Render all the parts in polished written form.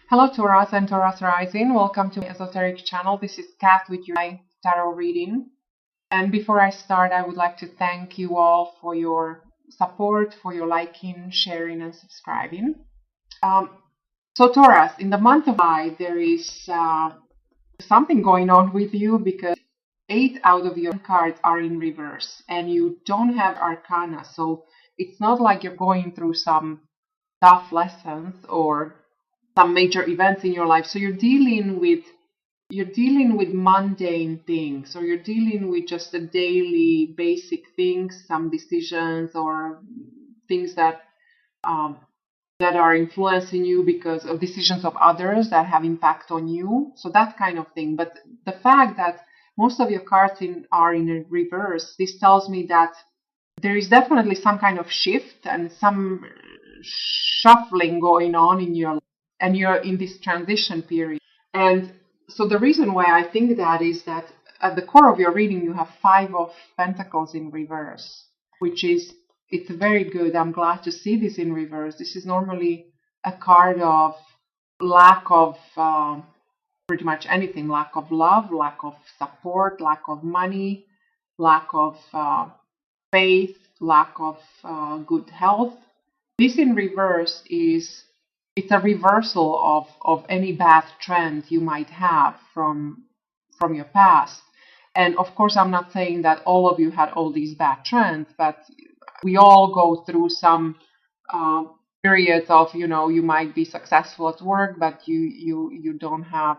Hello Taurus and Taurus Rising. Welcome to my esoteric channel. This is Kat with your tarot reading. And before I start, I would like to thank you all for your support, for your liking, sharing, and subscribing. So Taurus, in the month of July, there is something going on with you because 8 out of your cards are in reverse and you don't have arcana. So it's not like you're going through some tough lessons or some major events in your life. So you're dealing with mundane things, or you're dealing with just the daily basic things, some decisions or things that are influencing you because of decisions of others that have impact on you. So that kind of thing. But the fact that most of your cards are in a reverse, this tells me that there is definitely some kind of shift and some shuffling going on in your life, and you're in this transition period. And so the reason why I think that is that at the core of your reading you have 5 of Pentacles in reverse, which is, it's very good. I'm glad to see this in reverse. This is normally a card of lack of pretty much anything: lack of love, lack of support, lack of money, lack of faith, lack of good health. This in reverse it's a reversal of any bad trend you might have from your past. And of course, I'm not saying that all of you had all these bad trends, but we all go through some periods of, you might be successful at work, but you don't have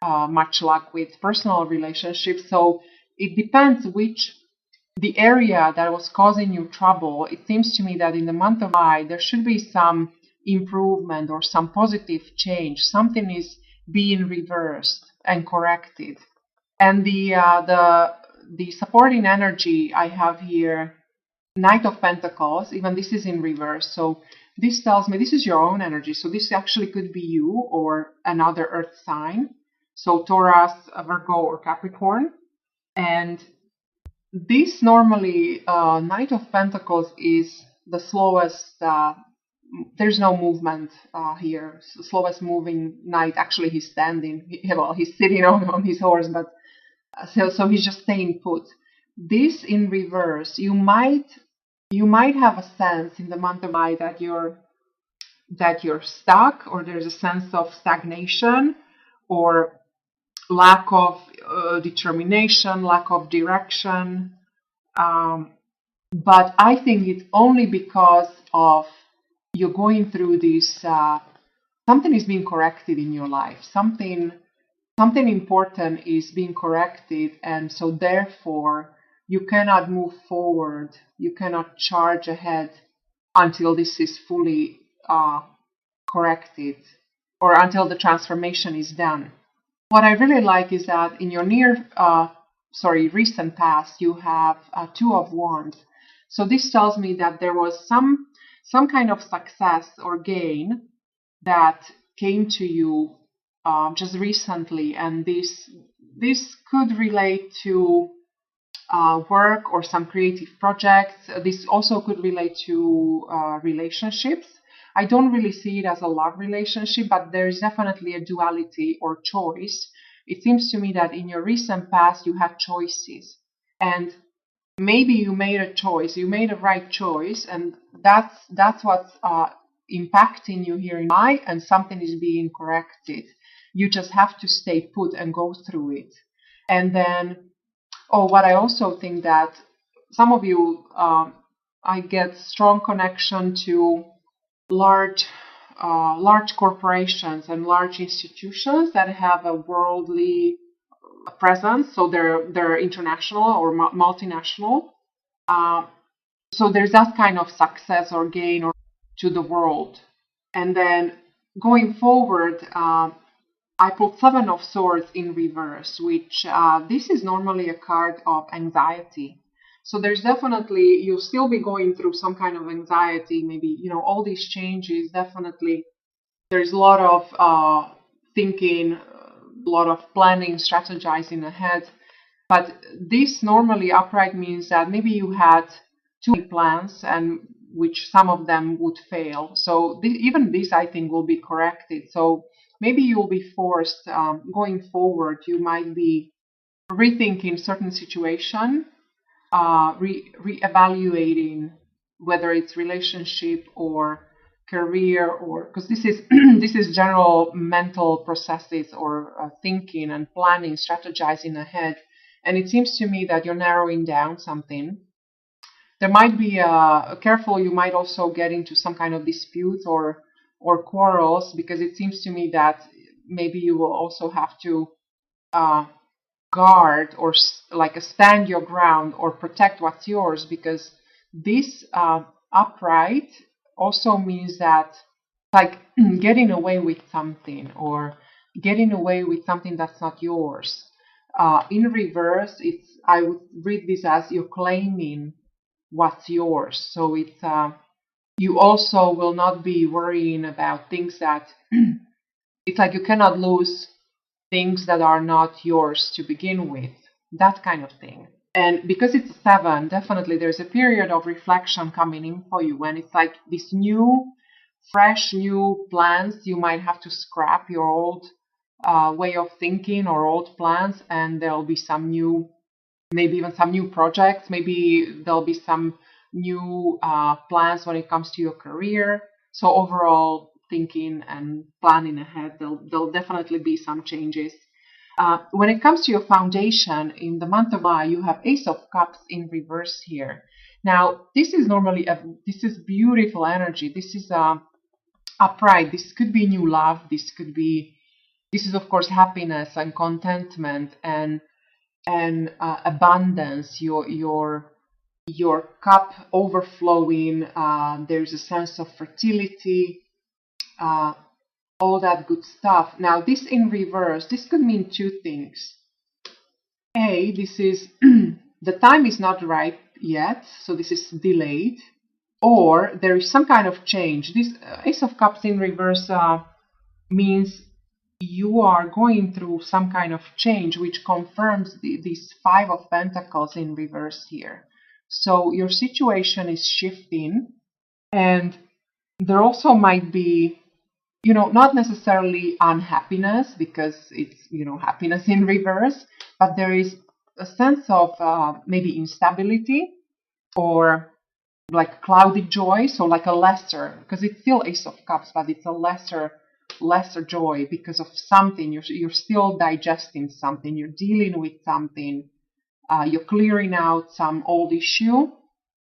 much luck with personal relationships. So it depends the area that was causing you trouble. It seems to me that in the month of July, there should be some improvement or some positive change. Something is being reversed and corrected. And the supporting energy I have here, Knight of Pentacles, even this is in reverse. So this tells me this is your own energy. So this actually could be you or another earth sign. So Taurus, Virgo, or Capricorn. And this normally, Knight of Pentacles is the slowest. There's no movement here. So slowest moving knight. Actually, he's standing. He's sitting on his horse, but so he's just staying put. This in reverse, you might have a sense in the month of July that you're stuck, or there's a sense of stagnation, or lack of determination, lack of direction. But I think it's only because of you're going through this, something is being corrected in your life. Something important is being corrected, and so therefore you cannot move forward. You cannot charge ahead until this is fully corrected, or until the transformation is done. What I really like is that in your recent past, you have 2 of Wands. So this tells me that there was some kind of success or gain that came to you just recently, and this could relate to work or some creative projects. This also could relate to relationships. I don't really see it as a love relationship, but there is definitely a duality or choice. It seems to me that in your recent past you had choices, and maybe you made a choice, you made a right choice, and that's what's impacting you here in July, and something is being corrected. You just have to stay put and go through it. And then, what I also think that some of you, I get strong connection to large corporations and large institutions that have a worldly presence. So they're international or multinational. So there's that kind of success or gain or to the world. And then going forward, I put 7 of Swords in reverse, which this is normally a card of anxiety. So there's definitely, you'll still be going through some kind of anxiety, maybe, all these changes. Definitely, there's a lot of thinking, a lot of planning, strategizing ahead. But this normally upright means that maybe you had 2 plans, and which some of them would fail. So even this, I think, will be corrected. So maybe you'll be forced going forward. You might be rethinking certain situation, reevaluating whether it's relationship or career, or because this is this is general mental processes or thinking and planning, strategizing ahead. And it seems to me that you're narrowing down something. There might be careful. You might also get into some kind of disputes or quarrels, because it seems to me that maybe you will also have to guard or like stand your ground or protect what's yours, because this upright also means that like getting away with something or getting away with something that's not yours. In reverse, it's, I would read this as you're claiming what's yours. So it's you also will not be worrying about things that it's like you cannot lose things that are not yours to begin with, that kind of thing. And because it's 7, definitely there's a period of reflection coming in for you, when it's like this new, fresh, new plans. You might have to scrap your old way of thinking or old plans, and there'll be some new, maybe even some new projects. Maybe there'll be some new plans when it comes to your career. So overall thinking and planning ahead, there'll definitely be some changes. When it comes to your foundation, in the month of July, you have Ace of Cups in reverse here. Now, this is normally this is beautiful energy. This is upright. This could be new love. This is of course happiness and contentment and abundance. Your cup overflowing. There's a sense of fertility. All that good stuff. Now, this in reverse, this could mean two things. A, this is the time is not ripe yet, so this is delayed, or there is some kind of change. This Ace of Cups in reverse means you are going through some kind of change, which confirms this 5 of Pentacles in reverse here. So your situation is shifting, and there also might be, not necessarily unhappiness, because it's, happiness in reverse, but there is a sense of maybe instability or like cloudy joy. So like a lesser, because it's still Ace of Cups, but it's a lesser joy because of something. You're still digesting something. You're dealing with something. You're clearing out some old issue.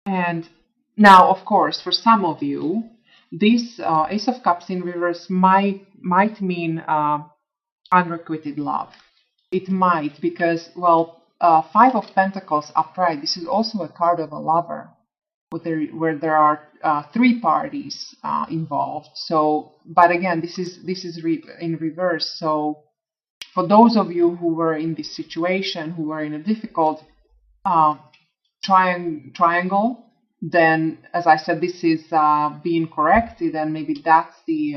And now, of course, for some of you, this Ace of Cups in reverse might mean unrequited love. It might, because, 5 of Pentacles upright, this is also a card of a lover, where there are 3 parties involved. So, but again, this is in reverse. So, for those of you who were in this situation, who were in a difficult triangle, then, as I said, this is being corrected, and maybe that's the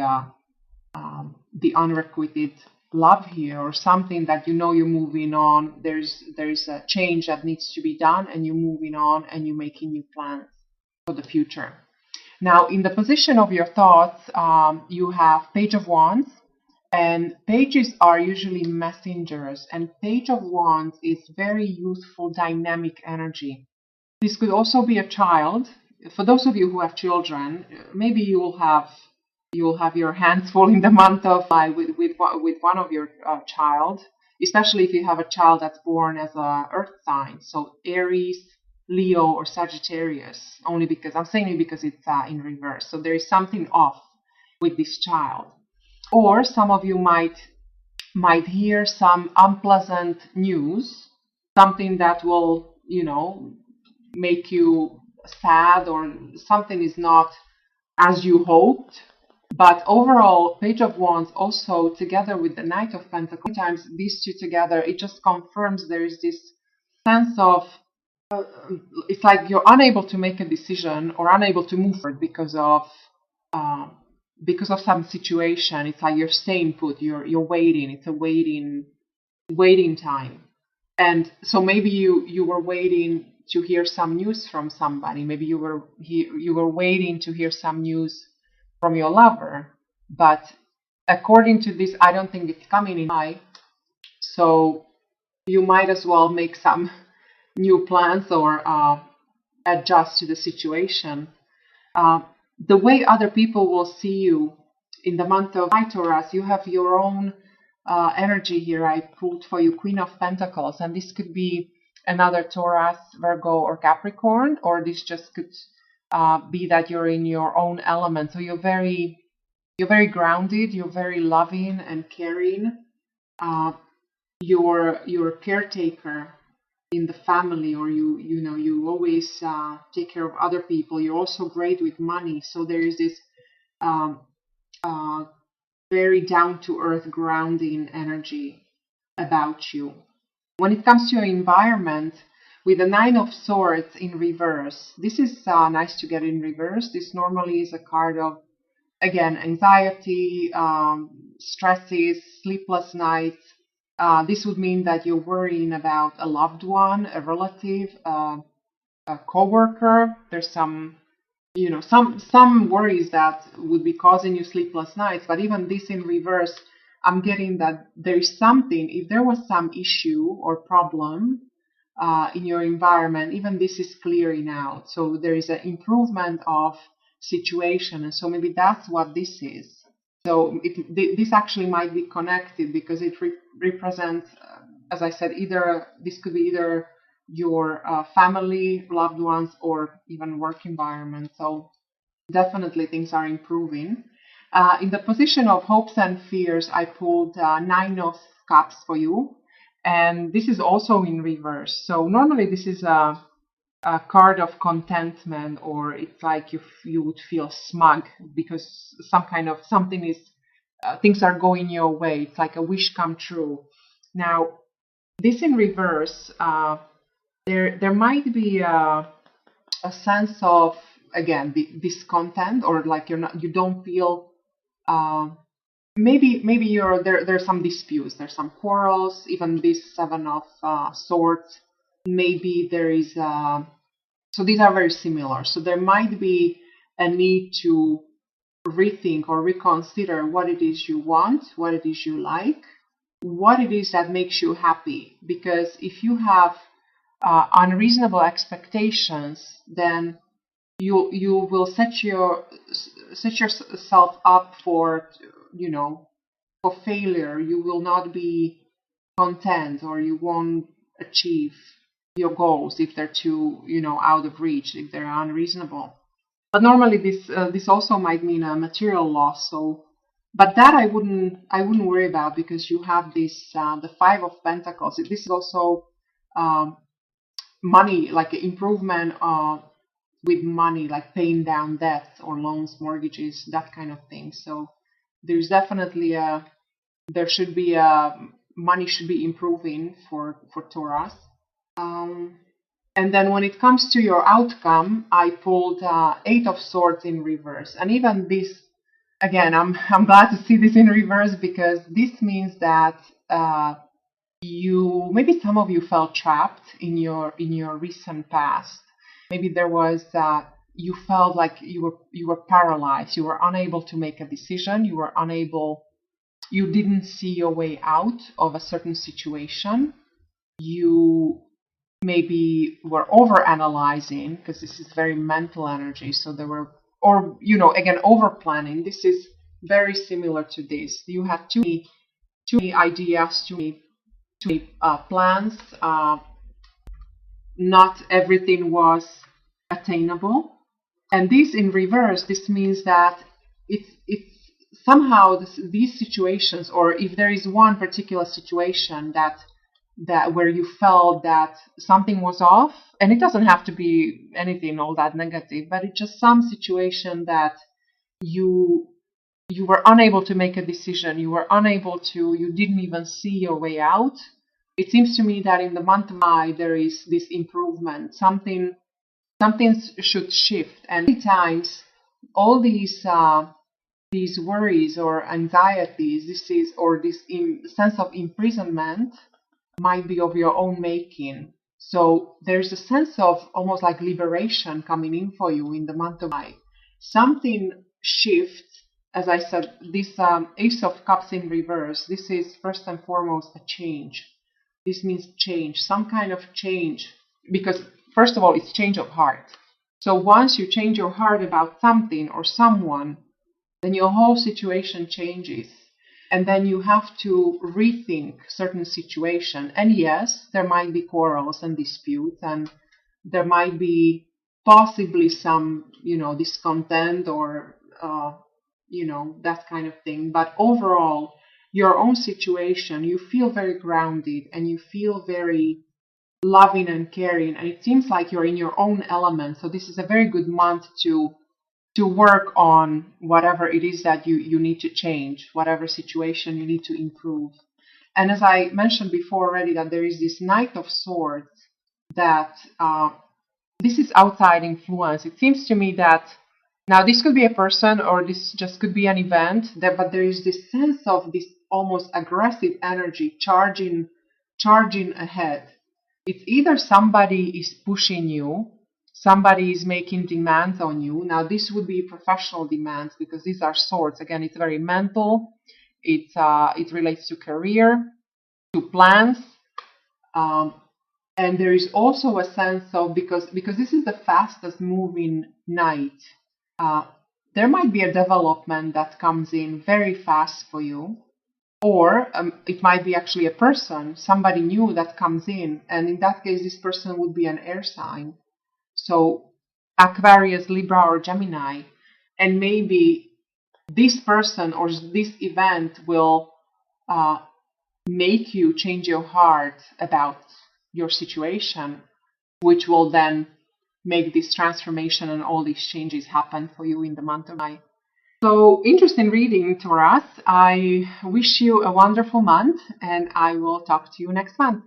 unrequited love here, or something that you're moving on. There's a change that needs to be done, and you're moving on, and you're making new plans for the future. Now, in the position of your thoughts, you have Page of Wands, and pages are usually messengers, and Page of Wands is very youthful, dynamic energy. This could also be a child. For those of you who have children, maybe you will have your hands full in the month of July with one of your child, especially if you have a child that's born as a earth sign, so Aries, Leo, or Sagittarius. Only because I'm saying it because it's in reverse. So there is something off with this child, or some of you might hear some unpleasant news, something that will make you sad, or something is not as you hoped. But overall, Page of Wands also together with the Knight of Pentacles, sometimes these two together, it just confirms there is this sense of it's like you're unable to make a decision or unable to move forward because of some situation. It's like you're staying put, you're waiting. It's a waiting time. And so maybe you were waiting to hear some news from somebody. Maybe you were waiting to hear some news from your lover. But according to this, I don't think it's coming in high. So you might as well make some new plans or adjust to the situation. The way other people will see you in the month of Taurus, you have your own energy here. I pulled for you Queen of Pentacles, and this could be another Taurus, Virgo, or Capricorn, or this just could be that you're in your own element. So you're very grounded, you're very loving and caring. You're a caretaker in the family, or you always take care of other people. You're also great with money. So there is this very down-to-earth grounding energy about you. When it comes to your environment, with the Nine of Swords in reverse, this is nice to get in reverse. This normally is a card of, again, anxiety, stresses, sleepless nights. This would mean that you're worrying about a loved one, a relative, a coworker. There's some worries that would be causing you sleepless nights. But even this in reverse, I'm getting that there is something. If there was some issue or problem in your environment, even this is clearing out. So there is an improvement of situation, and so maybe that's what this is. So this actually might be connected, because it represents, as I said, this could be either your family, loved ones, or even work environment. So definitely things are improving. In the position of hopes and fears, I pulled Nine of Cups for you, and this is also in reverse. So normally this is a card of contentment, or it's like you would feel smug because something is things are going your way. It's like a wish come true. Now this in reverse, there might be a sense of, again, discontent, or like you don't feel maybe there's some disputes, there's some quarrels. Even this Seven of Swords, maybe there is so these are very similar. So there might be a need to rethink or reconsider what it is you want, what it is you like, what it is that makes you happy. Because if you have unreasonable expectations, then you will set yourself up for failure. You will not be content, or you won't achieve your goals if they're too out of reach, if they're unreasonable. But normally this also might mean a material loss. So, but that I wouldn't worry about, because you have this the Five of Pentacles. This is also money, like improvement with money, like paying down debt or loans, mortgages, that kind of thing. So there's definitely money should be improving for Taurus. And then when it comes to your outcome, I pulled Eight of Swords in reverse. And even this, again, I'm glad to see this in reverse, because this means that maybe some of you felt trapped in your recent past. Maybe there was you felt like you were paralyzed. You were unable to make a decision. You didn't see your way out of a certain situation. You maybe were overanalyzing, because this is very mental energy. So there were, or again, over planning. This is very similar to this. You had too many ideas, too many plans. Not everything was attainable. And this in reverse, this means that it's somehow these situations, or if there is one particular situation that where you felt that something was off, and it doesn't have to be anything all that negative, but it's just some situation that you were unable to make a decision, you didn't even see your way out. It seems to me that in the month of May there is this improvement. Something should shift, and many times all these worries or anxieties, this sense of imprisonment, might be of your own making. So there's a sense of almost like liberation coming in for you in the month of May. Something shifts as I said, this Ace of Cups in reverse, this is first and foremost a change. This means change, some kind of change, because first of all, it's change of heart. So once you change your heart about something or someone, then your whole situation changes. And then you have to rethink certain situation. And yes, there might be quarrels and disputes, and there might be possibly some, discontent or, that kind of thing. But overall, your own situation, you feel very grounded and you feel very loving and caring. And it seems like you're in your own element. So this is a very good month to work on whatever it is that you need to change, whatever situation you need to improve. And as I mentioned before already, that there is this Knight of Swords, that this is outside influence. It seems to me that now this could be a person or this just could be an event, but there is this sense of this almost aggressive energy charging ahead. It's either somebody is pushing you, somebody is making demands on you. Now, this would be professional demands because these are swords. Again, it's very mental. It relates to career, to plans, and there is also a sense of because this is the fastest moving knight. There might be a development that comes in very fast for you, or it might be actually a person, somebody new that comes in, and in that case, this person would be an air sign. So Aquarius, Libra, or Gemini. And maybe this person or this event will make you change your heart about your situation, which will then make this transformation and all these changes happen for you in the month of May. So interesting reading, Taurus. I wish you a wonderful month, and I will talk to you next month.